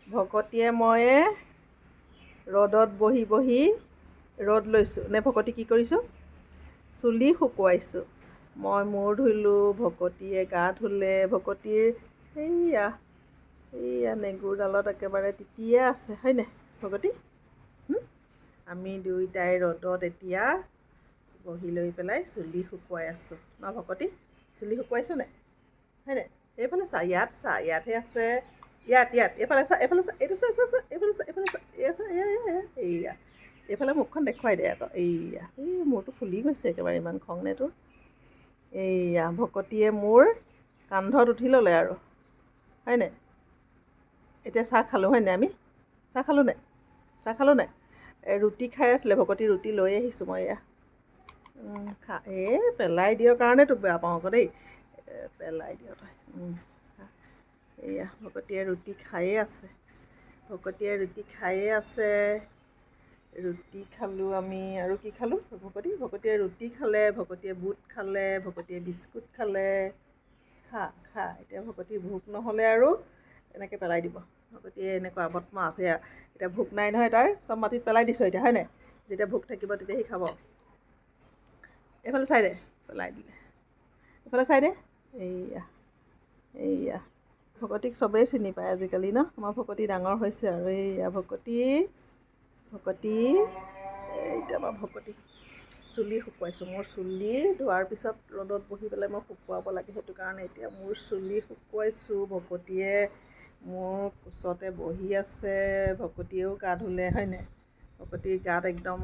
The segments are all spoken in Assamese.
ভকতীয়ে ময়ে ৰ'দত বহি বহি ৰ'দ লৈছোঁ নে ভকতী কি কৰিছোঁ? চুলি শুকুৱাইছোঁ। মই মূৰ ধুলোঁ, ভকতীয়ে গা ধুলে। ভকতীৰ এইয়া নেগুৰডালত একেবাৰে তিতিয়ে আছে হয়নে ভকতী? আমি দুয়োটাই ৰ'দত এতিয়া বহি লৈ পেলাই চুলি শুকুৱাই আছোঁ ন ভকতী? চুলি শুকুৱাইছোঁ নাই হয়নে? এইফালে চা, ইয়াত চা, ইয়াতহে আছে, ইয়াত এইফালে চা, এইফালে চা, এইটো চা, চা, এইফালে চা, এইফালে চা, এয়া চা, এইয়া এইফালে মুখখন দেখুৱাই দে আকৌ, এইয়া মূৰটো ফুলি গৈছে একেবাৰে, ইমান খং নে তোৰ? এইয়া ভকতীয়ে মোৰ কান্ধত উঠি ল'লে আৰু হয়নে? এতিয়া চাহ খালোঁ হয়নে? আমি চাহ খালোঁ নাই? চাহ খালোঁ নাই? ৰুটি খাই আছিলে ভকতী, ৰুটি লৈ আহিছোঁ মই এয়া পেলাই দিয়ৰ কাৰণে তোক বেয়া পাওঁ আকৌ দেই, পেলাই দিয় তই। এইয়া ভকতীয়ে ৰুটি খায়ে আছে, ভকতীয়ে ৰুটি খায়ে আছে। ৰুটি খালোঁ আমি, আৰু কি খালোঁ ভকতীয়ে ৰুটি খালে, ভকতীয়ে বুট খালে, ভকতীয়ে বিস্কুট খালে। খা এতিয়া ভকতীৰ ভোক নহ'লে আৰু এনেকৈ পেলাই দিব। ভকতীয়ে এনেকুৱা বদমাছ এয়া, এতিয়া ভোক নাই নহয় তাৰ, চব মাটিত পেলাই দিছ এতিয়া হয় নাই? যেতিয়া ভোক থাকিব তেতিয়া সি খাব। এইফালে চাই দে, পেলাই দিলে। এইফালে চাই দে, এইয়া ভকতীক চবেই চিনি পায় আজিকালি ন? আমাৰ ভকতী ডাঙৰ হৈছে আৰু এইয়া ভকতী এইটো আমাৰ ভকতী। চুলি শুকুৱাইছোঁ, মোৰ চুলি ধোৱাৰ পিছত ৰ'দত বহি পেলাই মই শুকুৱাব লাগে, সেইটো কাৰণে এতিয়া মোৰ চুলি শুকুৱাইছোঁ। ভকতীয়ে মোৰ কোচতে বহি আছে, ভকতীয়েও গা ধুলে হয়নে? ভকতীৰ গাত একদম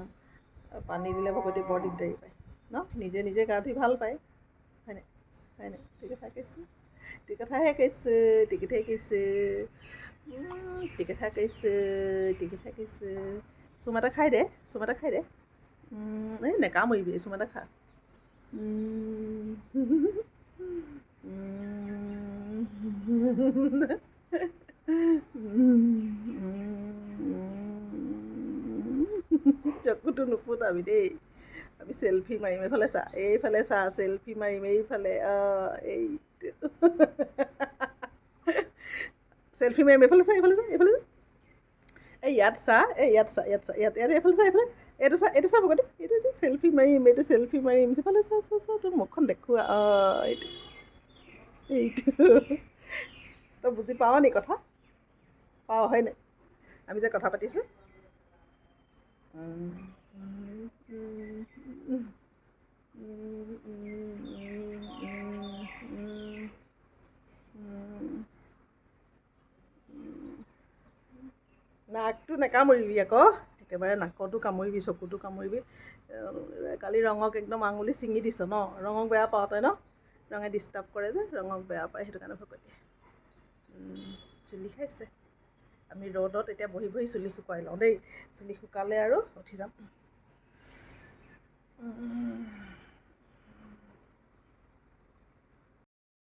পানী দিলে ভকতী বৰ দিগদাৰী পায় ন? নিজে গা ধুই ভাল পায় হয়নে? ঠিক কথাহে কৈছোঁ, ঠিক কথাহে কৈছোঁ। চুমা এটা খাই দে, এই নেকামুৰিবি, চুমা এটা খা। চকুটো নুফুটাবি দেই, আমি চেলফি মাৰিম। এইফালে চা, চেলফি মাৰিম এইফালে, এইটো চেলফি মাৰিম। এইফালে চা, এই ইয়াত চা, ইয়াত এইফালে চা, এইটো চা ভকতী, এইটো চেলফি মাৰিম, সিফালে চা, তোৰ মুখখন দেখুওৱা, এইটো তই বুজি পাৱ নি কথা? পাৱ হয়নে? আমি যে কথা পাতিছোঁ। নাকটো নেকামুৰিবি আকৌ, একেবাৰে নাকতো কামুৰিবি, চকুতো কামুৰিবি। কালি ৰঙক একদম আঙুলি ছিঙি দিছ ন? ৰঙক বেয়া পাওঁ তই ন? ৰঙে ডিষ্টাৰ্ব কৰে যে, ৰঙক বেয়া পায়, সেইটো কাৰণে ভকতীয়ে চুলি খাইছে। আমি ৰ'দত এতিয়া বহি বহি চুলি শুকুৱাই লওঁ দেই, চুলি শুকালে আৰু উঠি যাম।